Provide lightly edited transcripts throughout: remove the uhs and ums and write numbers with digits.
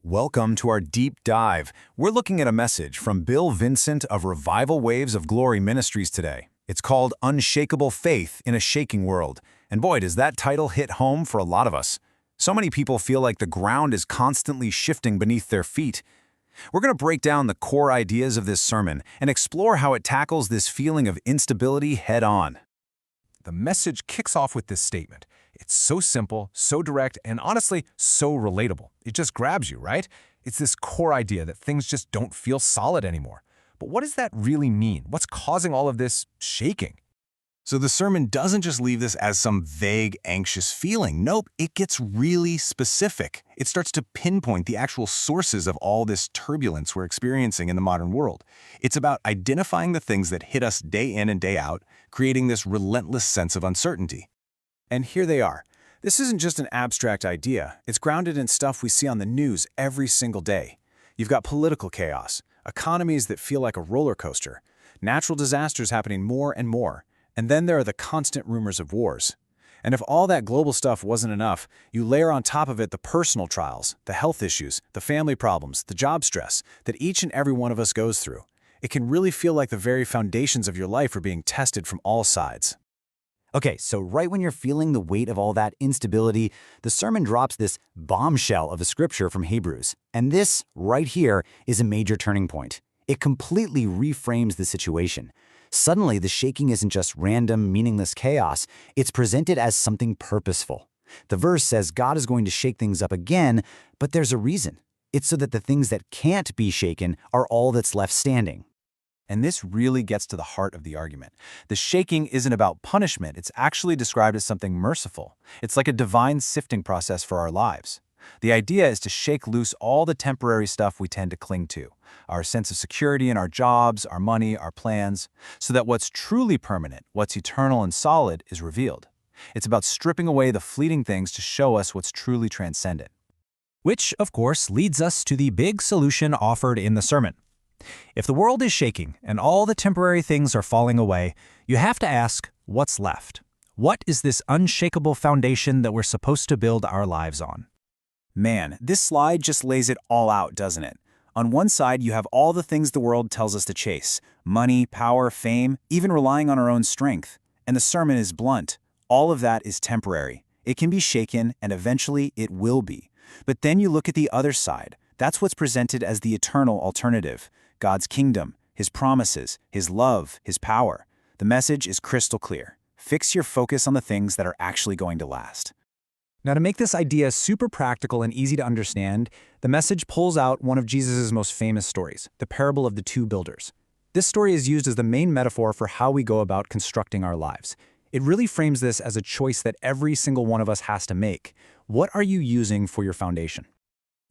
Welcome to our deep dive. We're looking at a message from Vincent of Revival Waves of Glory Ministries today. It's called Unshakable Faith in a Shaking World. And boy, does that title hit home for a lot of us. So many people feel like the ground is constantly shifting beneath their feet. We're going to break down the core ideas of this sermon and explore how it tackles this feeling of instability head-on. The message kicks off with this statement. It's so simple, so direct, and honestly, so relatable. It just grabs you, right? It's this core idea that things just don't feel solid anymore. But what does that really mean? What's causing all of this shaking? So the sermon doesn't just leave this as some vague, anxious feeling. Nope, it gets really specific. It starts to pinpoint the actual sources of all this turbulence we're experiencing in the modern world. It's about identifying the things that hit us day in and day out, creating this relentless sense of uncertainty. And here they are. This isn't just an abstract idea. It's grounded in stuff we see on the news every single day. You've got political chaos, economies that feel like a roller coaster, natural disasters happening more and more, and then there are the constant rumors of wars. And if all that global stuff wasn't enough, you layer on top of it the personal trials, the health issues, the family problems, the job stress that each and every one of us goes through. It can really feel like the very foundations of your life are being tested from all sides. Okay, so right when you're feeling the weight of all that instability, the sermon drops this bombshell of a scripture from Hebrews. And this, right here, is a major turning point. It completely reframes the situation. Suddenly, the shaking isn't just random, meaningless chaos. It's presented as something purposeful. The verse says God is going to shake things up again, but there's a reason. It's so that the things that can't be shaken are all that's left standing. And this really gets to the heart of the argument. The shaking isn't about punishment. It's actually described as something merciful. It's like a divine sifting process for our lives. The idea is to shake loose all the temporary stuff we tend to cling to, our sense of security in our jobs, our money, our plans, so that what's truly permanent, what's eternal and solid, is revealed. It's about stripping away the fleeting things to show us what's truly transcendent. Which, of course, leads us to the big solution offered in the sermon. If the world is shaking and all the temporary things are falling away, you have to ask, what's left? What is this unshakable foundation that we're supposed to build our lives on? Man, this slide just lays it all out, doesn't it? On one side, you have all the things the world tells us to chase: money, power, fame, even relying on our own strength. And the sermon is blunt. All of that is temporary. It can be shaken, and eventually it will be. But then you look at the other side. That's what's presented as the eternal alternative: God's kingdom, His promises, His love, His power. The message is crystal clear. Fix your focus on the things that are actually going to last. Now, to make this idea super practical and easy to understand, the message pulls out one of Jesus' most famous stories, the parable of the two builders. This story is used as the main metaphor for how we go about constructing our lives. It really frames this as a choice that every single one of us has to make. What are you using for your foundation?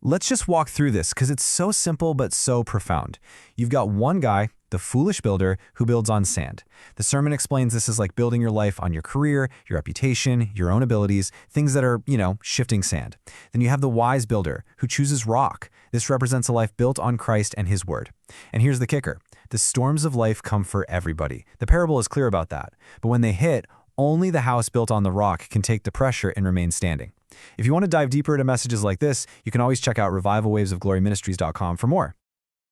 Let's just walk through this because it's so simple but so profound. You've got one guy, the foolish builder, who builds on sand. The sermon explains this is like building your life on your career, your reputation, your own abilities, things that are, shifting sand. Then you have the wise builder who chooses rock. This represents a life built on Christ and His word. And here's the kicker. The storms of life come for everybody. The parable is clear about that. But when they hit, only the house built on the rock can take the pressure and remain standing. If you want to dive deeper into messages like this, you can always check out revivalwavesofgloryministries.com for more.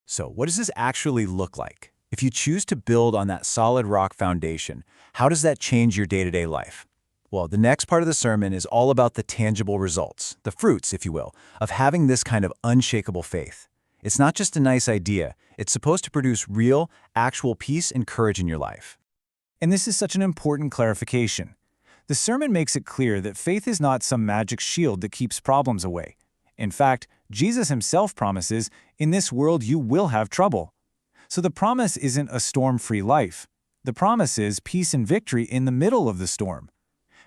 So what does this actually look like? If you choose to build on that solid rock foundation, how does that change your day-to-day life? Well, the next part of the sermon is all about the tangible results, the fruits, if you will, of having this kind of unshakable faith. It's not just a nice idea. It's supposed to produce real, actual peace and courage in your life. And this is such an important clarification. The sermon makes it clear that faith is not some magic shield that keeps problems away. In fact, Jesus Himself promises, in this world you will have trouble. So the promise isn't a storm-free life. The promise is peace and victory in the middle of the storm.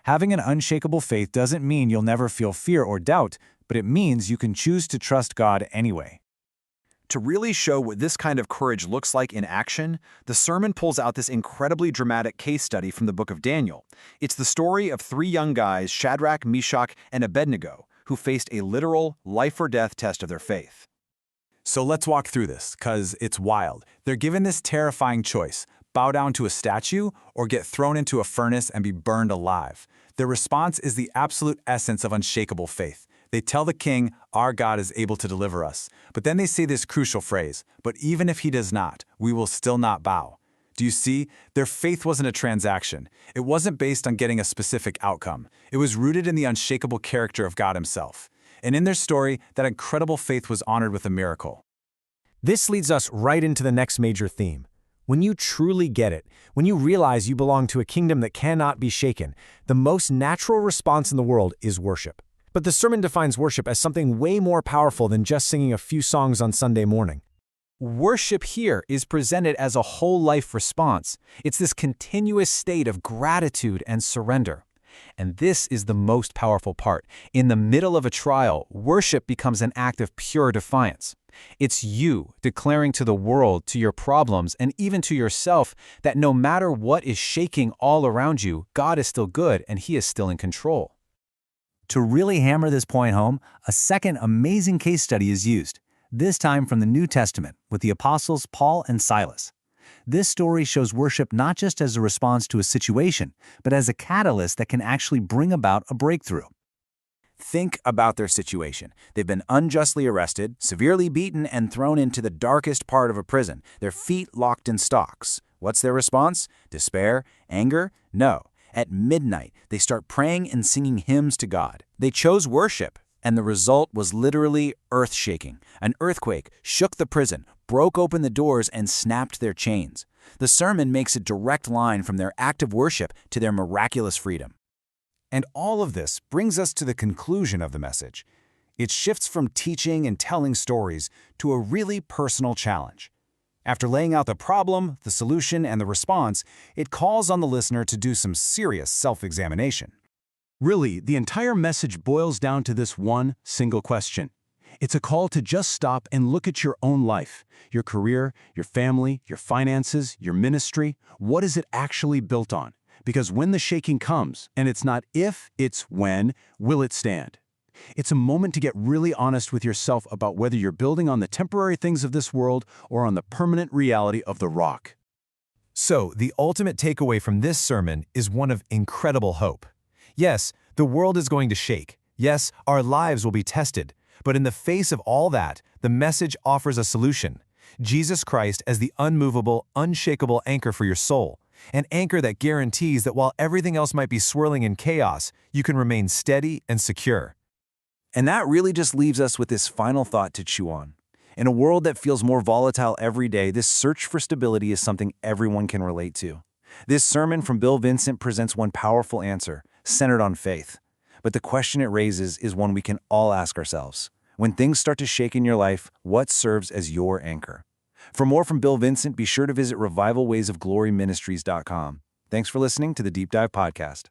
Having an unshakable faith doesn't mean you'll never feel fear or doubt, but it means you can choose to trust God anyway. To really show what this kind of courage looks like in action, the sermon pulls out this incredibly dramatic case study from the book of Daniel. It's the story of three young guys, Shadrach, Meshach, and Abednego, who faced a literal life-or-death test of their faith. So let's walk through this, because it's wild. They're given this terrifying choice: bow down to a statue or get thrown into a furnace and be burned alive. Their response is the absolute essence of unshakable faith. They tell the king, our God is able to deliver us. But then they say this crucial phrase, but even if he does not, we will still not bow. Do you see? Their faith wasn't a transaction. It wasn't based on getting a specific outcome. It was rooted in the unshakable character of God himself. And in their story, that incredible faith was honored with a miracle. This leads us right into the next major theme. When you truly get it, when you realize you belong to a kingdom that cannot be shaken, the most natural response in the world is worship. But the sermon defines worship as something way more powerful than just singing a few songs on Sunday morning. Worship here is presented as a whole life response. It's this continuous state of gratitude and surrender. And this is the most powerful part. In the middle of a trial, worship becomes an act of pure defiance. It's you declaring to the world, to your problems, and even to yourself that no matter what is shaking all around you, God is still good and He is still in control. To really hammer this point home, a second amazing case study is used, this time from the New Testament with the apostles Paul and Silas. This story shows worship not just as a response to a situation, but as a catalyst that can actually bring about a breakthrough. Think about their situation. They've been unjustly arrested, severely beaten, and thrown into the darkest part of a prison, their feet locked in stocks. What's their response? Despair? Anger? No. At midnight, they start praying and singing hymns to God. They chose worship, and the result was literally earth-shaking. An earthquake shook the prison, broke open the doors, and snapped their chains. The sermon makes a direct line from their act of worship to their miraculous freedom. And all of this brings us to the conclusion of the message. It shifts from teaching and telling stories to a really personal challenge. After laying out the problem, the solution, and the response, it calls on the listener to do some serious self-examination. Really, the entire message boils down to this one single question. It's a call to just stop and look at your own life, your career, your family, your finances, your ministry. What is it actually built on? Because when the shaking comes, and it's not if, it's when, will it stand? It's a moment to get really honest with yourself about whether you're building on the temporary things of this world or on the permanent reality of the rock. So, the ultimate takeaway from this sermon is one of incredible hope. Yes, the world is going to shake. Yes, our lives will be tested. But in the face of all that, the message offers a solution. Jesus Christ as the unmovable, unshakable anchor for your soul. An anchor that guarantees that while everything else might be swirling in chaos, you can remain steady and secure. And that really just leaves us with this final thought to chew on. In a world that feels more volatile every day, this search for stability is something everyone can relate to. This sermon from Bill Vincent presents one powerful answer, centered on faith. But the question it raises is one we can all ask ourselves. When things start to shake in your life, what serves as your anchor? For more from Bill Vincent, be sure to visit revivalwaysofgloryministries.com. Thanks for listening to the Deep Dive Podcast.